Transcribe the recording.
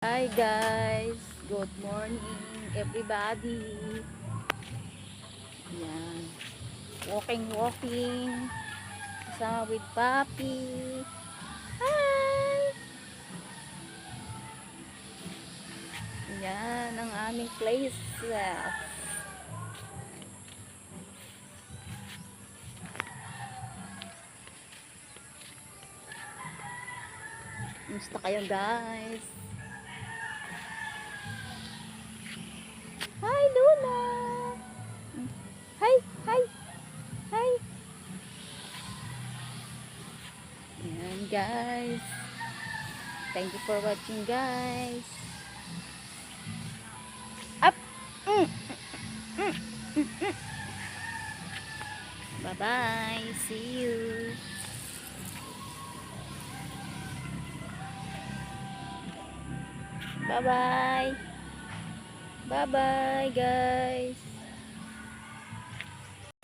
Hi guys, good morning everybody. Yan, walking kasama with Papi. Hi! Yan ang aming place. Kumusta kayo guys? Hi Luna! Hi! Hi! Hi! Yan guys. Thank you for watching guys. Up! Mm, mm, mm, mm. Bye bye. See you. Bye bye. Bye bye guys.